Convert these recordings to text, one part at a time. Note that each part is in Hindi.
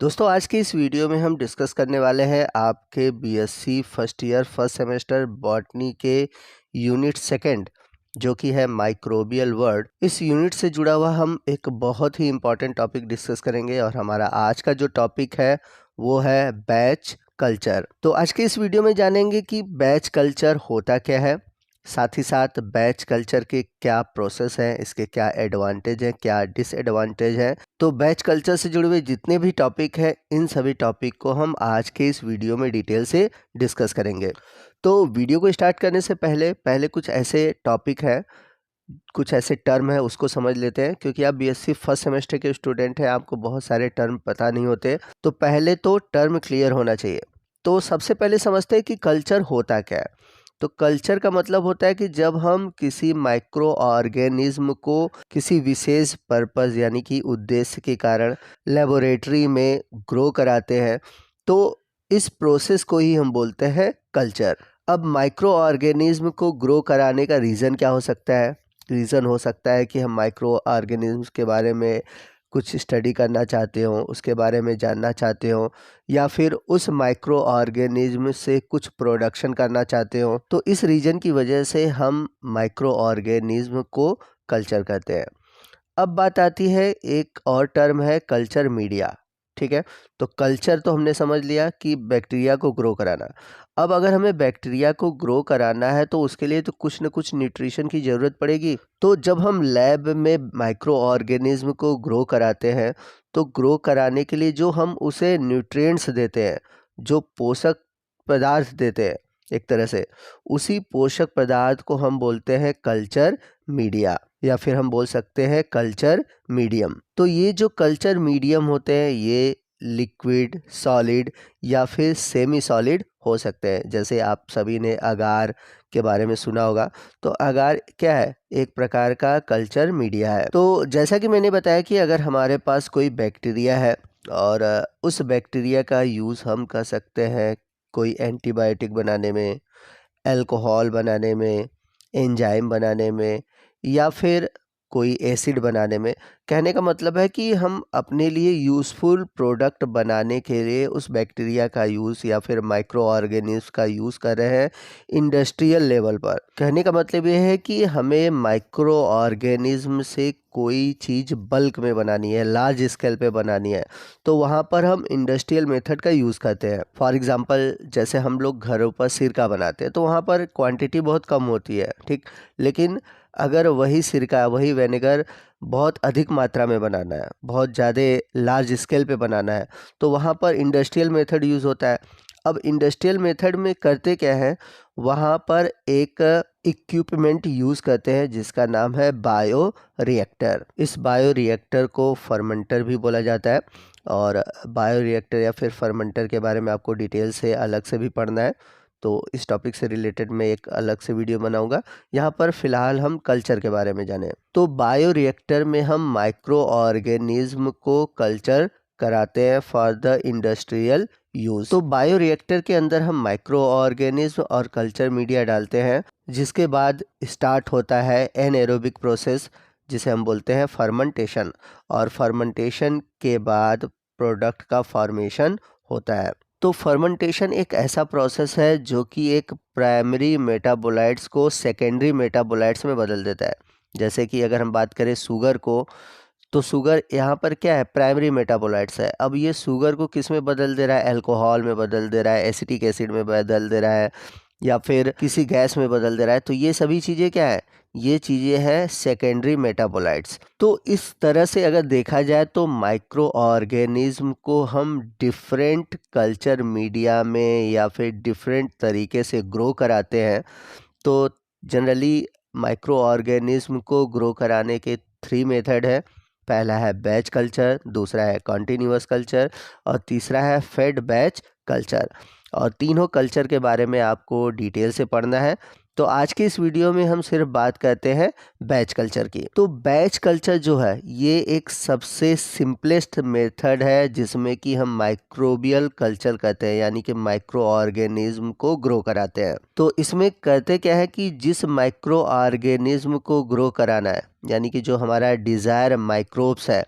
दोस्तों आज के इस वीडियो में हम डिस्कस करने वाले हैं आपके BSc first year first semester botany के यूनिट सेकंड जो कि है माइक्रोबियल वर्ल्ड। इस यूनिट से जुड़ा हुआ हम एक बहुत ही इम्पॉर्टेंट टॉपिक डिस्कस करेंगे और हमारा आज का जो टॉपिक है वो है बैच कल्चर। तो आज के इस वीडियो में जानेंगे कि बैच कल्चर होता क्या है, साथ ही साथ बैच कल्चर के क्या प्रोसेस हैं, इसके क्या एडवांटेज हैं, क्या डिसएडवांटेज हैं। तो बैच कल्चर से जुड़े हुए जितने भी टॉपिक हैं इन सभी टॉपिक को हम आज के इस वीडियो में डिटेल से डिस्कस करेंगे। तो वीडियो को स्टार्ट करने से पहले कुछ ऐसे टॉपिक हैं, कुछ ऐसे टर्म है उसको समझ लेते हैं, क्योंकि आप बीएससी फर्स्ट सेमेस्टर के स्टूडेंट हैं, आपको बहुत सारे टर्म पता नहीं होते। तो पहले तो टर्म क्लियर होना चाहिए। तो सबसे पहले समझते हैं कि कल्चर होता क्या है। तो कल्चर का मतलब होता है कि जब हम किसी माइक्रो ऑर्गेनिज्म को किसी विशेष पर्पस यानी कि उद्देश्य के कारण लेबोरेटरी में ग्रो कराते हैं, तो इस प्रोसेस को ही हम बोलते हैं कल्चर। अब माइक्रो ऑर्गेनिज्म को ग्रो कराने का रीज़न क्या हो सकता है? रीज़न हो सकता है कि हम माइक्रो ऑर्गेनिज्म्स के बारे में कुछ स्टडी करना चाहते हो, उसके बारे में जानना चाहते हो, या फिर उस माइक्रो ऑर्गेनिज्म से कुछ प्रोडक्शन करना चाहते हो। तो इस रीजन की वजह से हम माइक्रो ऑर्गेनिज्म को कल्चर करते हैं। अब बात आती है एक और टर्म है कल्चर मीडिया। ठीक है, तो कल्चर तो हमने समझ लिया कि बैक्टीरिया को ग्रो कराना। अब अगर हमें बैक्टीरिया को ग्रो कराना है तो उसके लिए तो कुछ न कुछ न्यूट्रिशन की ज़रूरत पड़ेगी। तो जब हम लैब में माइक्रो ऑर्गेनिज्म को ग्रो कराते हैं तो ग्रो कराने के लिए जो हम उसे न्यूट्रिएंट्स देते हैं, जो पोषक पदार्थ देते हैं एक तरह से, उसी पोषक पदार्थ को हम बोलते हैं कल्चर मीडिया, या फिर हम बोल सकते हैं कल्चर मीडियम। तो ये जो कल्चर मीडियम होते हैं ये लिक्विड, सॉलिड या फिर सेमी सॉलिड हो सकते हैं। जैसे आप सभी ने अगार के बारे में सुना होगा, तो अगार क्या है? एक प्रकार का कल्चर मीडिया है। तो जैसा कि मैंने बताया कि अगर हमारे पास कोई बैक्टीरिया है और उस बैक्टीरिया का यूज़ हम कर सकते हैं कोई एंटीबायोटिक बनाने में, अल्कोहल बनाने में, एंजाइम बनाने में, या फिर कोई एसिड बनाने में। कहने का मतलब है कि हम अपने लिए यूज़फुल प्रोडक्ट बनाने के लिए उस बैक्टीरिया का यूज़ या फिर माइक्रो ऑर्गेनिज्म का यूज़ कर रहे हैं इंडस्ट्रियल लेवल पर। कहने का मतलब ये है कि हमें माइक्रो ऑर्गेनिज्म से कोई चीज़ बल्क में बनानी है, लार्ज स्केल पे बनानी है, तो वहाँ पर हम इंडस्ट्रियल मेथड का यूज़ करते हैं। फॉर एग्जांपल जैसे हम लोग घरों पर सिरका बनाते हैं तो वहाँ पर क्वांटिटी बहुत कम होती है, ठीक। लेकिन अगर वही सिरका, वही विनेगर बहुत अधिक मात्रा में बनाना है, बहुत ज़्यादा लार्ज स्केल पे बनाना है, तो वहाँ पर इंडस्ट्रियल मेथड यूज़ होता है। अब इंडस्ट्रियल मेथड में करते क्या है, वहाँ पर एक इक्विपमेंट यूज़ करते हैं जिसका नाम है बायो रिएक्टर। इस बायो रिएक्टर को फर्मेंटर भी बोला जाता है, और बायो रिएक्टर या फिर फर्मेंटर के बारे में आपको डिटेल से अलग से भी पढ़ना है, तो इस टॉपिक से रिलेटेड मैं एक अलग से वीडियो बनाऊंगा। यहाँ पर फिलहाल हम कल्चर के बारे में जाने। तो बायो रिएक्टर में हम माइक्रो ऑर्गेनिज्म को कल्चर कराते हैं फॉर द इंडस्ट्रियल यूज़। तो बायो रिएक्टर के अंदर हम माइक्रो ऑर्गेनिज्म और कल्चर मीडिया डालते हैं, जिसके बाद स्टार्ट होता है एनएरोबिक प्रोसेस जिसे हम बोलते हैं फर्मेंटेशन, और फर्मेंटेशन के बाद प्रोडक्ट का फॉर्मेशन होता है। तो फर्मेंटेशन एक ऐसा प्रोसेस है जो कि एक प्राइमरी मेटाबोलाइट्स को सेकेंडरी मेटाबोलाइट्स में बदल देता है। जैसे कि अगर हम बात करें शुगर को, तो शुगर यहाँ पर क्या है? प्राइमरी मेटाबोलाइट्स है। अब ये शुगर को किस में बदल दे रहा है? अल्कोहल में बदल दे रहा है, एसिटिक एसिड में बदल दे रहा है, या फिर किसी गैस में बदल दे रहा है। तो ये सभी चीज़ें क्या है? ये चीज़ें हैं सेकेंडरी मेटाबोलाइट्स। तो इस तरह से अगर देखा जाए तो माइक्रो ऑर्गेनिज्म को हम डिफरेंट कल्चर मीडिया में या फिर डिफरेंट तरीके से ग्रो कराते हैं। तो जनरली माइक्रो ऑर्गेनिज्म को ग्रो कराने के 3 मेथड है। पहला है बैच कल्चर, दूसरा है कॉन्टिन्यूअस कल्चर, और तीसरा है फेड बैच कल्चर। और तीनों कल्चर के बारे में आपको डिटेल से पढ़ना है। तो आज के इस वीडियो में हम सिर्फ बात करते हैं बैच कल्चर की। तो बैच कल्चर जो है ये एक सबसे सिंपलेस्ट मेथड है जिसमें कि हम माइक्रोबियल कल्चर करते हैं, यानी कि माइक्रो ऑर्गेनिज्म को ग्रो कराते हैं। तो इसमें करते क्या है कि जिस माइक्रो ऑर्गेनिज्म को ग्रो कराना है, यानी कि जो हमारा डिज़ायर माइक्रोब्स है,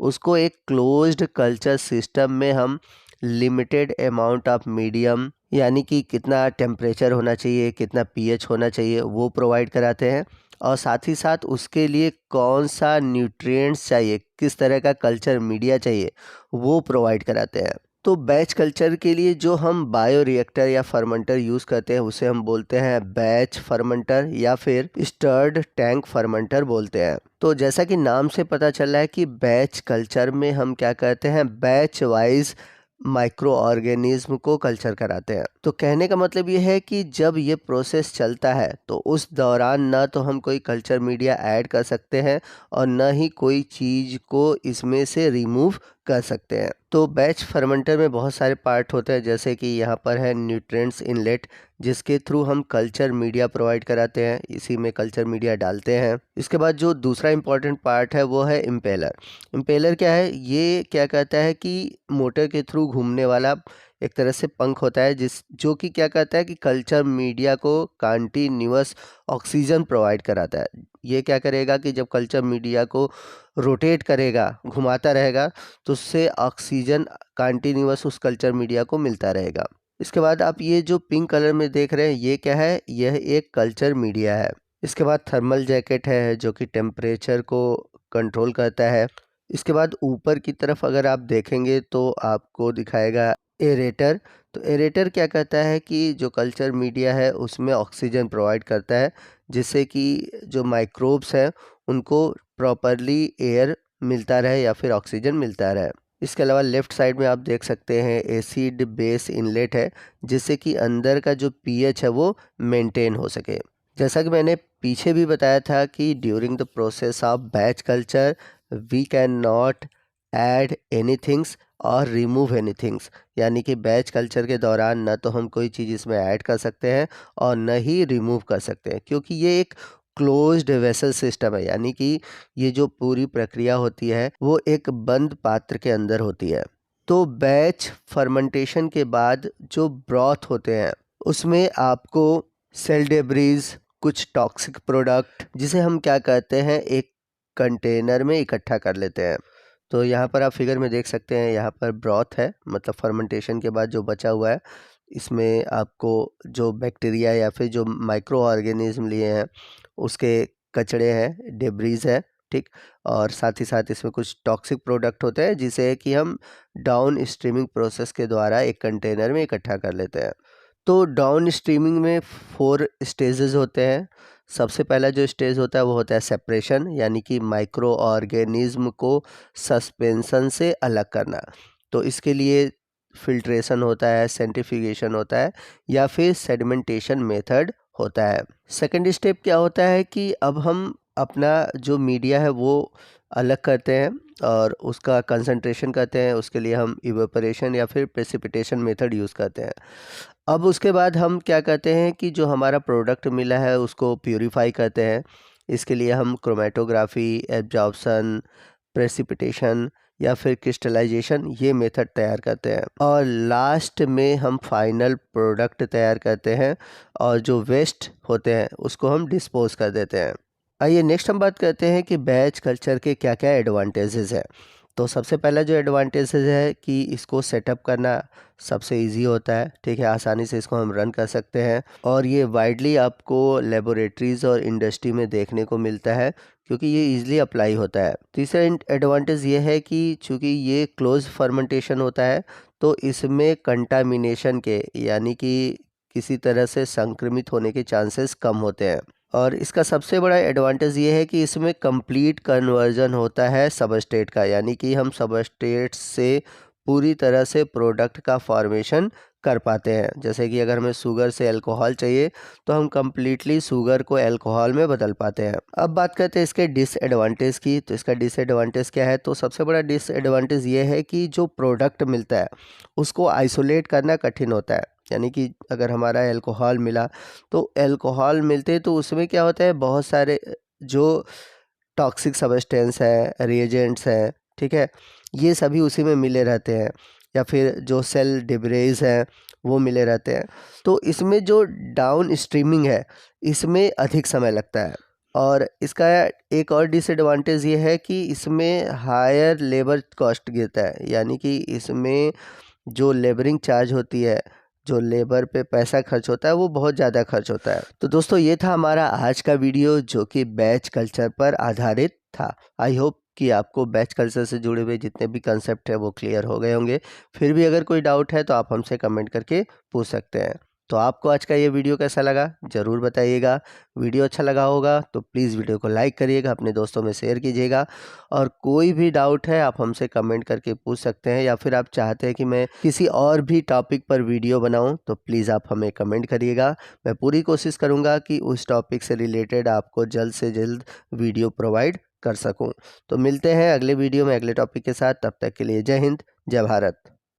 उसको एक क्लोज्ड कल्चर सिस्टम में हम लिमिटेड अमाउंट ऑफ मीडियम, यानी कि कितना टेम्परेचर होना चाहिए, कितना पीएच होना चाहिए, वो प्रोवाइड कराते हैं। और साथ ही साथ उसके लिए कौन सा न्यूट्रिएंट्स चाहिए, किस तरह का कल्चर मीडिया चाहिए, वो प्रोवाइड कराते हैं। तो बैच कल्चर के लिए जो हम बायो रिएक्टर या फर्मेंटर यूज़ करते हैं उसे हम बोलते हैं बैच फर्मेंटर या फिर स्टर्ड टैंक फर्मेंटर बोलते हैं। तो जैसा कि नाम से पता चल रहा है कि बैच कल्चर में हम क्या करते हैं, बैच वाइज माइक्रो ऑर्गेनिज्म को कल्चर कराते हैं। तो कहने का मतलब ये है कि जब ये प्रोसेस चलता है तो उस दौरान ना तो हम कोई कल्चर मीडिया ऐड कर सकते हैं और न ही कोई चीज़ को इसमें से रिमूव कर सकते हैं। तो बैच फर्मेंटर में बहुत सारे पार्ट होते हैं, जैसे कि यहाँ पर है न्यूट्रिएंट्स इनलेट, जिसके थ्रू हम कल्चर मीडिया प्रोवाइड कराते हैं, इसी में कल्चर मीडिया डालते हैं। इसके बाद जो दूसरा इंपॉर्टेंट पार्ट है वो है इम्पेलर। इम्पेलर क्या है, ये क्या कहता है कि मोटर के थ्रू घूमने वाला एक तरह से पंख होता है जो कि क्या कहता है कि कल्चर मीडिया को कंटिन्यूअस ऑक्सीजन प्रोवाइड कराता है। ये क्या करेगा कि जब कल्चर मीडिया को रोटेट करेगा, घुमाता रहेगा, तो उससे ऑक्सीजन कंटिन्यूअस उस कल्चर मीडिया को मिलता रहेगा। इसके बाद आप ये जो पिंक कलर में देख रहे हैं ये क्या है, यह एक कल्चर मीडिया है। इसके बाद थर्मल जैकेट है जो कि टेम्परेचर को कंट्रोल करता है। इसके बाद ऊपर की तरफ अगर आप देखेंगे तो आपको दिखाएगा एरेटर। तो एरेटर क्या कहता है कि जो कल्चर मीडिया है उसमें ऑक्सीजन प्रोवाइड करता है, जिससे कि जो माइक्रोब्स हैं उनको प्रॉपरली एयर मिलता रहे या फिर ऑक्सीजन मिलता रहे। इसके अलावा लेफ़्ट साइड में आप देख सकते हैं एसिड बेस इनलेट है, जिससे कि अंदर का जो पीएच है वो मेंटेन हो सके। जैसा कि मैंने पीछे भी बताया था कि during the process of batch culture we can not add anythings और रिमूव एनीथिंग्स, यानी कि बैच कल्चर के दौरान न तो हम कोई चीज़ इसमें ऐड कर सकते हैं और न ही रिमूव कर सकते हैं, क्योंकि ये एक क्लोज्ड वेसल सिस्टम है, यानी कि ये जो पूरी प्रक्रिया होती है वो एक बंद पात्र के अंदर होती है। तो बैच फर्मेंटेशन के बाद जो ब्रॉथ होते हैं उसमें आपको सेल डेब्रीज, कुछ टॉक्सिक प्रोडक्ट, जिसे हम क्या कहते हैं एक कंटेनर में इकट्ठा कर लेते हैं। तो यहाँ पर आप फिगर में देख सकते हैं, यहाँ पर ब्रॉथ है, मतलब फर्मेंटेशन के बाद जो बचा हुआ है, इसमें आपको जो बैक्टीरिया या फिर जो माइक्रो ऑर्गेनिज्म लिए हैं उसके कचड़े हैं, डेब्रीज है, ठीक। और साथ ही साथ इसमें कुछ टॉक्सिक प्रोडक्ट होते हैं जिसे कि हम डाउन स्ट्रीमिंग प्रोसेस के द्वारा एक कंटेनर में इकट्ठा कर लेते हैं। तो डाउन स्ट्रीमिंग में 4 स्टेजेस होते हैं। सबसे पहला जो स्टेज होता है वो होता है सेपरेशन, यानी कि माइक्रो ऑर्गेनिज्म को सस्पेंशन से अलग करना। तो इसके लिए फिल्ट्रेशन होता है, सेंट्रीफ्यूगेशन होता है या फिर सेडिमेंटेशन मेथड होता है। सेकंड स्टेप क्या होता है कि अब हम अपना जो मीडिया है वो अलग करते हैं और उसका कंसंट्रेशन करते हैं। उसके लिए हम इवेपोरेशन या फिर प्रेसिपिटेशन मेथड यूज़ करते हैं। अब उसके बाद हम क्या करते हैं कि जो हमारा प्रोडक्ट मिला है उसको प्यूरिफाई करते हैं। इसके लिए हम क्रोमेटोग्राफी, एब्जॉर्प्शन, प्रेसिपिटेशन या फिर क्रिस्टलाइजेशन ये मेथड तैयार करते हैं और लास्ट में हम फाइनल प्रोडक्ट तैयार करते हैं और जो वेस्ट होते हैं उसको हम डिस्पोज कर देते हैं। आइए नेक्स्ट हम बात करते हैं कि बैच कल्चर के क्या क्या एडवांटेजेस हैं। तो सबसे पहला जो एडवांटेजेस है कि इसको सेटअप करना सबसे इजी होता है, ठीक है, आसानी से इसको हम रन कर सकते हैं और ये वाइडली आपको लेबोरेटरीज़ और इंडस्ट्री में देखने को मिलता है क्योंकि ये इजीली अप्लाई होता है। तीसरा एडवांटेज ये है कि चूँकि ये क्लोज फर्मेंटेशन होता है तो इसमें कंटामिनेशन के, यानी कि किसी तरह से संक्रमित होने के चांसेस कम होते हैं। और इसका सबसे बड़ा एडवांटेज ये है कि इसमें कंप्लीट कन्वर्जन होता है सबस्ट्रेट का, यानी कि हम सबस्ट्रेट से पूरी तरह से प्रोडक्ट का फॉर्मेशन कर पाते हैं। जैसे कि अगर हमें शुगर से अल्कोहल चाहिए तो हम कम्प्लीटली शुगर को अल्कोहल में बदल पाते हैं। अब बात करते हैं इसके डिसएडवांटेज की। तो इसका डिसएडवांटेज क्या है, तो सबसे बड़ा डिसएडवांटेज ये है कि जो प्रोडक्ट मिलता है उसको आइसोलेट करना कठिन होता है। यानी कि अगर हमारा अल्कोहल मिला तो अल्कोहल मिलते तो उसमें क्या होता है, बहुत सारे जो टॉक्सिक सब्सटेंस है, रिएजेंट्स हैं, ठीक है, ये सभी उसी में मिले रहते हैं या फिर जो सेल डिब्रेज हैं वो मिले रहते हैं। तो इसमें जो डाउन स्ट्रीमिंग है इसमें अधिक समय लगता है। और इसका एक और डिसएडवांटेज ये है कि इसमें हायर लेबर कॉस्ट गिरता है, यानी कि इसमें जो लेबरिंग चार्ज होती है, जो लेबर पे पैसा खर्च होता है, वो बहुत ज़्यादा खर्च होता है। तो दोस्तों ये था हमारा आज का वीडियो जो कि बैच कल्चर पर आधारित था। आई होप कि आपको बैच कल्चर से जुड़े हुए जितने भी कंसेप्ट है वो क्लियर हो गए होंगे। फिर भी अगर कोई डाउट है तो आप हमसे कमेंट करके पूछ सकते हैं। तो आपको आज का ये वीडियो कैसा लगा ज़रूर बताइएगा। वीडियो अच्छा लगा होगा तो प्लीज़ वीडियो को लाइक करिएगा, अपने दोस्तों में शेयर कीजिएगा, और कोई भी डाउट है आप हमसे कमेंट करके पूछ सकते हैं, या फिर आप चाहते हैं कि मैं किसी और भी टॉपिक पर वीडियो बनाऊं तो प्लीज़ आप हमें कमेंट करिएगा। मैं पूरी कोशिश करूंगा कि उस टॉपिक से रिलेटेड आपको जल्द से जल्द वीडियो प्रोवाइड कर सकूं। तो मिलते हैं अगले वीडियो में अगले टॉपिक के साथ। तब तक के लिए जय हिंद, जय भारत।